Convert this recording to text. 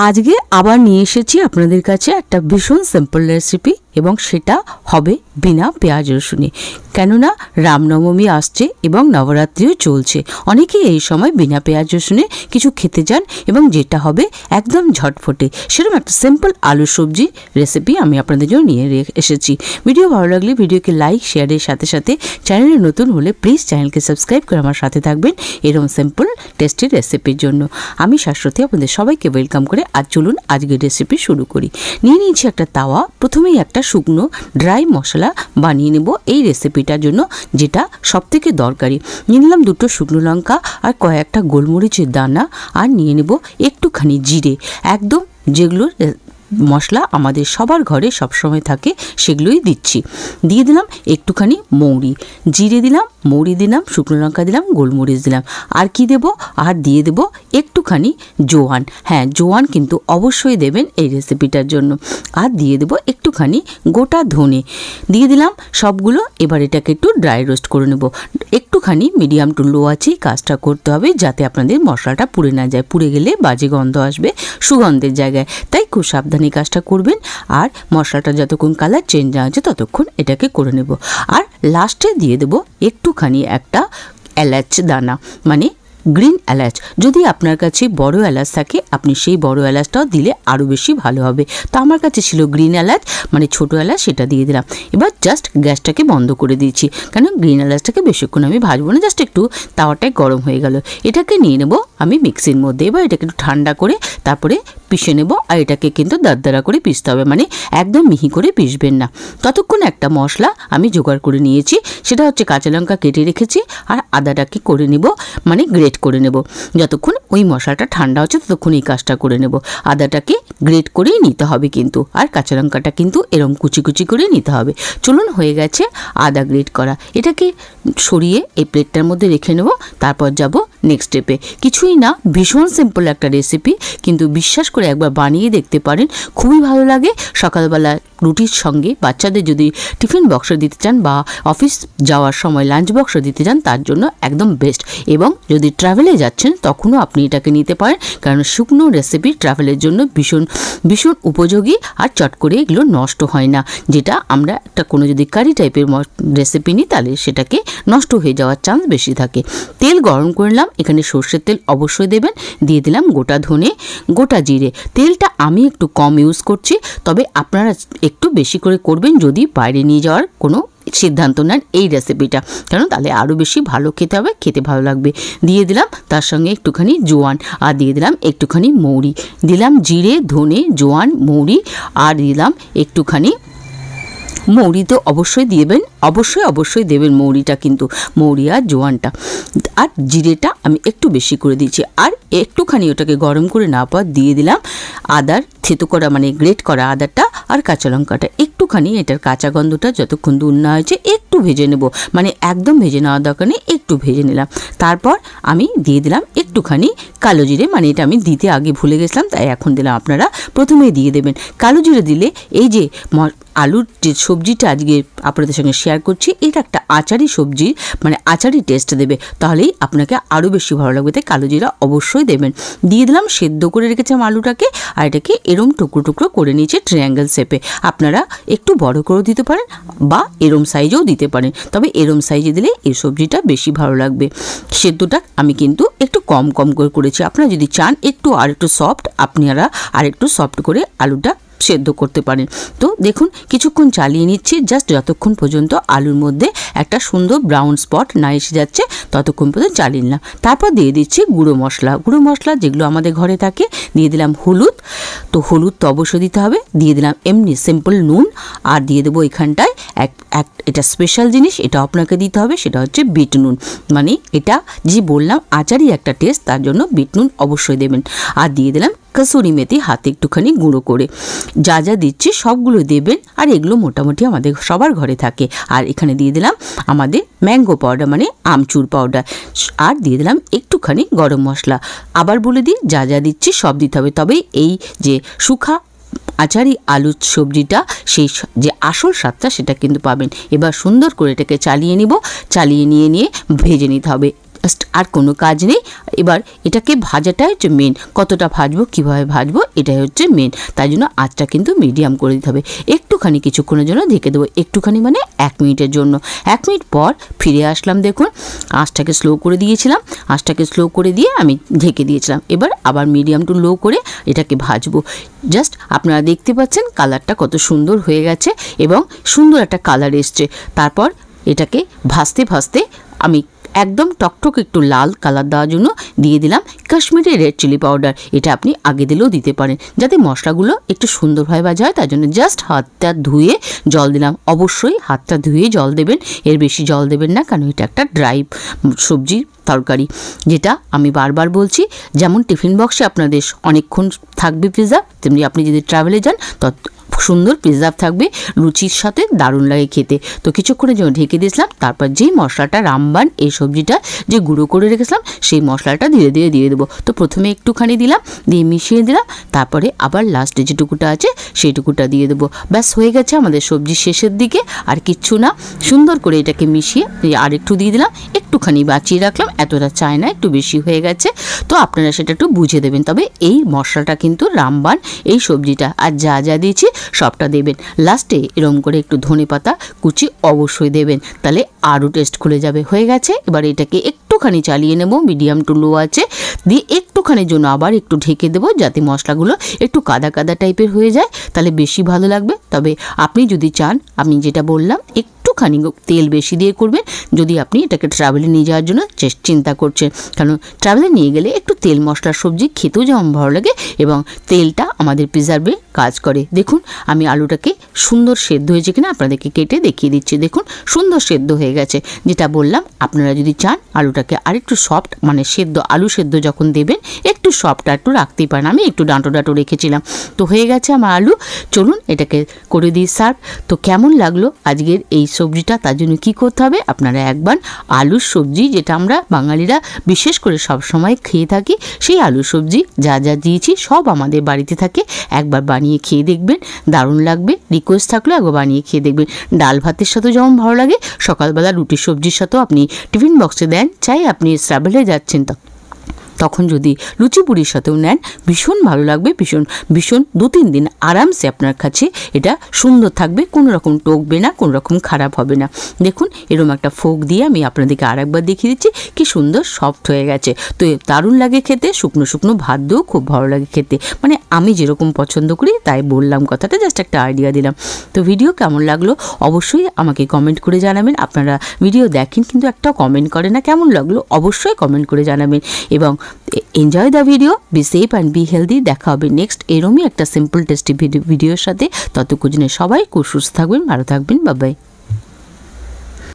আজকে আবার নিয়ে এসেছি আপনাদের কাছে একটা ভীষণ সিম্পল রেসিপি এবং সেটা হবে বিনা পেঁয়াজ রসুনে। কেননা রামনবমী আসছে এবং নবরাত্রিও চলছে, অনেকেই এই সময় বিনা পেঁয়াজ রসুনে কিছু খেতে চান এবং যেটা হবে একদম ঝটফটে সেরকম একটা সিম্পল আলু সবজি রেসিপি আমি আপনাদের জন্য নিয়ে এসেছি। ভিডিও ভালো লাগলে ভিডিওকে লাইক শেয়ারের সাথে সাথে চ্যানেলে নতুন হলে প্লিজ চ্যানেলকে সাবস্ক্রাইব করে আমার সাথে থাকবেন এরকম সিম্পল টেস্টি রেসিপির জন্য। আমি শাশ্বতী আপনাদের সবাইকে ওয়েলকাম করে আজ চলুন আজকের রেসিপি শুরু করি। নিয়ে নিয়েছি একটা তাওয়া, প্রথমেই একটা শুকনো ড্রাই মশলা বানিয়ে নেব এই রেসিপিটার জন্য, যেটা সবথেকে দরকারি। নিয়ে নিলাম দুটো শুকনো লঙ্কা আর কয়েকটা গোলমরিচের দানা, আর নিয়ে নেব একটুখানি জিরে, একদম যেগুলো মশলা আমাদের সবার ঘরে সবসময় থাকে সেগুলোই দিচ্ছি। দিয়ে দিলাম একটুখানি মৌরি, জিরে দিলাম, মৌরি দিলাম, শুকনো লঙ্কা দিলাম, গোলমরিচ দিলাম। আর কি দেব? আর দিয়ে দেব একটুখানি জোয়ান। হ্যাঁ, জোয়ান কিন্তু অবশ্যই দেবেন এই রেসিপিটার জন্য। আর দিয়ে দেব একটুখানি গোটা ধনে দিয়ে দিলাম সবগুলো। এবার এটাকে একটু ড্রাই রোস্ট করে নেব। একটুখানি মিডিয়াম টু লো আঁচেই কাজটা করতে হবে, যাতে আপনাদের মশলাটা পুড়ে না যায়। পুড়ে গেলে বাজে গন্ধ আসবে সুগন্ধের জায়গায়, তাই খুব সাবধানে কাজটা করবেন। আর মশলাটা যতক্ষণ কালার চেঞ্জ না হচ্ছে ততক্ষণ এটাকে করে নেব। আর লাস্টে দিয়ে দেব একটুখানি একটা এলাচ দানা, মানে গ্রিন এলাচ। যদি আপনার কাছে বড় এলাচ থাকে আপনি সেই বড় এলাচটাও দিলে আরও বেশি ভালো হবে। তো আমার কাছে ছিল গ্রিন এলাচ, মানে ছোট এলাচ, সেটা দিয়ে দিলাম। এবার জাস্ট গ্যাসটাকে বন্ধ করে দিয়েছি, কারণ গ্রিন এলাচটাকে বেশিক্ষণ আমি ভাজবো না, জাস্ট একটু তাওয়াটায় গরম হয়ে গেল। এটাকে নিয়ে নেব আমি মিক্সির মধ্যে। এবার এটাকে একটু ঠান্ডা করে তারপরে পিষে নেব। আর এটাকে কিন্তু দারদারা করে পিষতে হবে, মানে একদম মিহি করে পিষবেন না। ততক্ষণ একটা মশলা আমি জোগাড় করে নিয়েছি, সেটা হচ্ছে কাঁচা লঙ্কা কেটে রেখেছি আর আদাটাকে করে নেব, মানে গ্রেট করে নেব। যতক্ষণ ওই মশলাটা ঠান্ডা হচ্ছে ততক্ষণ এই কাজটা করে নেব। আদাটাকে গ্রেট করেই নিতে হবে কিন্তু, আর কাঁচা লঙ্কাটা কিন্তু এরম কুচি কুচি করে নিতে হবে। চলুন, হয়ে গেছে আদা গ্রেট করা। এটাকে সরিয়ে এই প্লেটটার মধ্যে রেখে নেব। তারপর যাব নেক্সট স্টেপে। কিছুই না, ভীষণ সিম্পল একটা রেসিপি, কিন্তু বিশ্বাস করে একবার বানিয়ে দেখতে পারেন, খুবই ভালো লাগে। সকালবেলা রুটির সঙ্গে বাচ্চাদের যদি টিফিন বক্সে দিতে চান বা অফিস যাওয়ার সময় লাঞ্চ বক্সে দিতে চান তার জন্য একদম বেস্ট। এবং যদি ট্রাভেলে যাচ্ছেন তখনও আপনি এটাকে নিতে পারেন, কারণ শুকনো রেসিপি ট্রাভেলের জন্য ভীষণ ভীষণ উপযোগী। আর চট করে এগুলো নষ্ট হয় না, যেটা আমরা একটা কোনো যদি কারি টাইপের রেসিপি নিই তাহলে সেটাকে নষ্ট হয়ে যাওয়ার চান্স বেশি থাকে। তেল গরম করে নিলাম, এখানে সর্ষের তেল অবশ্যই দেবেন। দিয়ে দিলাম গোটা ধনে, গোটা জিরে। তেলটা আমি একটু কম ইউজ করছি, তবে আপনারা একটু বেশি করে করবেন যদি বাইরে নিয়ে যাওয়ার কোনো সিদ্ধান্ত নেন এই রেসিপিটা, কারণ তাহলে আরও বেশি ভালো খেতে হবে, খেতে ভালো লাগবে। দিয়ে দিলাম তার সঙ্গে একটুখানি জোয়ান, আর দিয়ে দিলাম একটুখানি মৌরি। দিলাম জিরে, ধনে, জোয়ান, মৌরি, আর দিলাম একটুখানি মৌরি। তো অবশ্যই দিবেন, অবশ্যই দেবেন মৌরিটা, কিন্তু মৌরি আর জোয়ানটা আর জিরেটা আমি একটু বেশি করে দিয়েছি। আর একটুখানি ওটাকে গরম করে না পর দিয়ে দিলাম আদার থেতো করা, মানে গ্রেট করা আদাটা আর কাঁচা লঙ্কাটা। একটুখানি এটার কাঁচা গন্ধটা যতক্ষণ দূর না হয়েছে একটু ভেজে নেব, মানে একদম ভেজে নেওয়ার দরকার নেই, একটু ভেজে নিলাম। তারপর আমি দিয়ে দিলাম একটুখানি কালো জিরে, মানে এটা আমি দিতে আগে ভুলে গেছিলাম তাই এখন দিলাম। আপনারা প্রথমেই দিয়ে দেবেন। কালো জিরে দিলে এই যে আলুর যে সবজিটা আজকে আপনাদের সঙ্গে শেয়ার করছি, এটা একটা আচারি সবজি, মানে আচারি টেস্ট দেবে, তাহলেই আপনাকে আরও বেশি ভালো লাগবে। তাই কালো জিরা অবশ্যই দেবেন। দিয়ে দিলাম সেদ্ধ করে রেখেছিলাম আলুটাকে, আর এটাকে এরম টুকরো টুকরো করে নিয়েছে ট্রায়াঙ্গেল শেপে। আপনারা একটু বড় করেও দিতে পারেন বা এরম সাইজেও দিতে পারেন, তবে এরম সাইজে দিলে এই সবজিটা বেশি ভালো লাগবে। সেদ্ধটা আমি কিন্তু একটু কম কম করে করেছি। আপনারা যদি চান একটু আর একটু সফট, আপনারা আর একটু সফট করে আলুটা সেদ্ধ করতে পারেন। তো দেখুন কিছুক্ষণ চালিয়ে নিচ্ছি, জাস্ট যতক্ষণ পর্যন্ত আলুর মধ্যে একটা সুন্দর ব্রাউন স্পট না এসে যাচ্ছে ততক্ষণ পর্যন্ত চালিয়ে নিলাম। তারপর দিয়ে দিচ্ছি গুঁড়ো মশলা যেগুলো আমাদের ঘরে থাকে। দিয়ে দিলাম হলুদ, তো হলুদ তো অবশ্যই দিতে হবে। দিয়ে দিলাম এমনি সিম্পল নুন, আর দিয়ে দেবো এখানটায় এটা স্পেশাল জিনিস, এটা আপনাকে দিতে হবে, সেটা হচ্ছে বিট নুন। মানে এটা যে বললাম আচারি একটা টেস্ট, তার জন্য বিট নুন অবশ্যই দেবেন। আর দিয়ে দিলাম কসুরি মেথি হাতে একটুখানি গুঁড়ো করে। যা যা দিচ্ছি সবগুলো দেবেন, আর এগুলো মোটামুটি আমাদের সবার ঘরে থাকে। আর এখানে দিয়ে দিলাম আমাদের ম্যাঙ্গো পাউডার, মানে আমচুর পাউডার, আর দিয়ে দিলাম একটুখানি গরম মশলা। আবার বলে দিই, যা যা দিচ্ছি সব দিতে হবে, তবেই এই যে শুকা আচারি আলু সবজিটা সেই যে আসল স্বাদটা সেটা কিন্তু পাবেন। এবার সুন্দর করে এটাকে চালিয়ে নিয়ে ভেজে নিতে হবে। জাস্ট আর কোনো কাজ নেই। এবার এটাকে ভাজাটাই হচ্ছে মেন, কতটা ভাজবো কীভাবে ভাজবো এটাই হচ্ছে মেন। তাই জন্য আঁচটা কিন্তু মিডিয়াম করে দিতে হবে। একটুখানি কিছুক্ষণের জন্য ঢেকে দেবো, একটুখানি মানে 1 মিনিটের জন্য। 1 মিনিট পর ফিরে আসলাম, দেখুন আঁচটাকে স্লো করে দিয়েছিলাম, আঁচটাকে স্লো করে দিয়ে আমি ঢেকে দিয়েছিলাম। এবার আবার মিডিয়াম টু লো করে এটাকে ভাজবো। জাস্ট আপনারা দেখতে পাচ্ছেন কালারটা কত সুন্দর হয়ে গেছে এবং সুন্দর একটা কালার এসছে। তারপর এটাকে ভাজতে ভাজতে আমি একদম টকটক একটু লাল কালার দেওয়ার জন্য দিয়ে দিলাম কাশ্মীরি রেড চিলি পাউডার। এটা আপনি আগে দিলেও দিতে পারেন, যাতে মশলাগুলো একটু সুন্দরভাবে ভাজা হয়। তার জন্য জাস্ট হাতটা ধুয়ে জল দিলাম। অবশ্যই হাতটা ধুয়ে জল দেবেন, এর বেশি জল দেবেন না, কারণ এটা একটা ড্রাই সবজি তরকারি। যেটা আমি বারবার বলছি, যেমন টিফিন বক্সে আপনাদের অনেকক্ষণ থাকবে পিৎজা, তেমনি আপনি যদি ট্রাভেলে যান তত সুন্দর প্রিজার্ভ থাকবে, লুচির সাথে দারুণ লাগে খেতে। তো কিছুক্ষণের জন্য ঢেকে দিয়েছিলাম। তারপর যেই মশলাটা রামবান এই সবজিটা যে গুঁড়ো করে রেখেছিলাম সেই মশলাটা ধীরে ধীরে দিয়ে দেবো। তো প্রথমে একটুখানি দিলাম, দিয়ে মিশিয়ে দিলাম, তারপরে আবার লাস্টে যেটুকুটা আছে সেইটুকুটা দিয়ে দেবো। ব্যাস হয়ে গেছে আমাদের সবজি শেষের দিকে, আর কিচ্ছু না। সুন্দর করে এটাকে মিশিয়ে আর একটু দিয়ে দিলাম, একটুখানি বাঁচিয়ে রাখলাম, এতটা চায় না, একটু বেশি হয়ে গেছে। তো আপনারা সেটা একটু বুঝে দেবেন। তবে এই মশলাটা কিন্তু রামবান এই সবজিটা আর যা যা দিয়েছি সবটা দেবেন। লাস্টে এরকম করে একটু ধনেপাতা কুচি অবশ্যই দেবেন, তাহলে আরও টেস্ট খুলে যাবে। হয়ে গেছে, এবার এটাকে একটুখানি চালিয়ে নেব, মিডিয়াম টু লো আছে, দিয়ে একটুখানির জন্য আবার একটু ঢেকে দেবো, যাতে মশলাগুলো একটু কাদা কাদা টাইপের হয়ে যায়, তাহলে বেশি ভালো লাগবে। তবে আপনি যদি চান, আমি যেটা বললাম একটুখানি তেল বেশি দিয়ে করবেন, যদি আপনি এটাকে ট্রাভেলে নিয়ে যাওয়ার জন্য চিন্তা করছেন। কারণ ট্রাভেলে নিয়ে গেলে একটু তেল মশলার সবজি খেতেও যেমন ভালো লাগে এবং তেলটা আমাদের প্রিজার্ভে কাজ করে। দেখুন আমি আলুটাকে সুন্দর সেদ্ধ হয়েছে কিনা আপনাদেরকে কেটে দেখিয়ে দিচ্ছি। দেখুন সুন্দর সেদ্ধ হয়ে গেছে। যেটা বললাম, আপনারা যদি চান আলুটাকে আরেকটু সফট, মানে সেদ্ধ আলু সেদ্ধ যখন দেবেন একটু সফট একটু রাখতেই পারেন। আমি একটু ডাঁটো ডাঁটো রেখেছিলাম। তো হয়ে গেছে আমার আলু। চলুন এটাকে করে দিই সার্ভ। তো কেমন লাগলো আজকের এই সবজিটা, তার জন্য কী করতে হবে, আপনারা একবার আলুর সবজি, যেটা আমরা বাঙালিরা বিশেষ করে সব সময় খেয়ে থাকি, সেই আলুর সবজি যা যা দিয়েছি সব আমাদের বাড়িতে থাকে, একবার বানিয়ে খেয়ে দেখবেন, দারুণ লাগবে। রিকোয়েস্ট থাকলে একবার বানিয়ে খেয়ে দেখবেন। ডাল ভাতের সাথেও যেমন ভালো লাগে, সকালবেলা রুটি সবজির সাথেও আপনি টিফিন বক্সে দেন, চাই আপনি ট্রাভেলে যাচ্ছেন তখন যদি লুচি পুরির সাথেও নেন ভীষণ ভালো লাগবে। ভীষণ ভীষণ 2-3 দিন আরামসে আপনার কাছে এটা সুন্দর থাকবে, কোনো রকম টকবে না, কোনো রকম খারাপ হবে না। দেখুন এরকম একটা ফোক দিয়ে আমি আপনাদেরকে আরেকবার দেখিয়ে দিচ্ছি, কি সুন্দর সফট হয়ে গেছে। তো দারুণ লাগে খেতে, শুকনো শুকনো ভাত দিয়েও খুব ভালো লাগে খেতে। মানে আমি যেরকম পছন্দ করি তাই বললাম কথাটা, জাস্ট একটা আইডিয়া দিলাম। তো ভিডিও কেমন লাগলো অবশ্যই আমাকে কমেন্ট করে জানাবেন। আপনারা ভিডিও দেখেন কিন্তু একটাও কমেন্ট করে না, কেমন লাগলো অবশ্যই কমেন্ট করে জানাবেন। এবং enjoy the video, be safe and be healthy. দেখা হবে নেক্সট এরমই একটা সিম্পল টেস্টি ভিডিওর সাথে। ততক্ষণে সবাই খুব সুস্থ থাকবেন, ভালো থাকবেন, বাই বাই।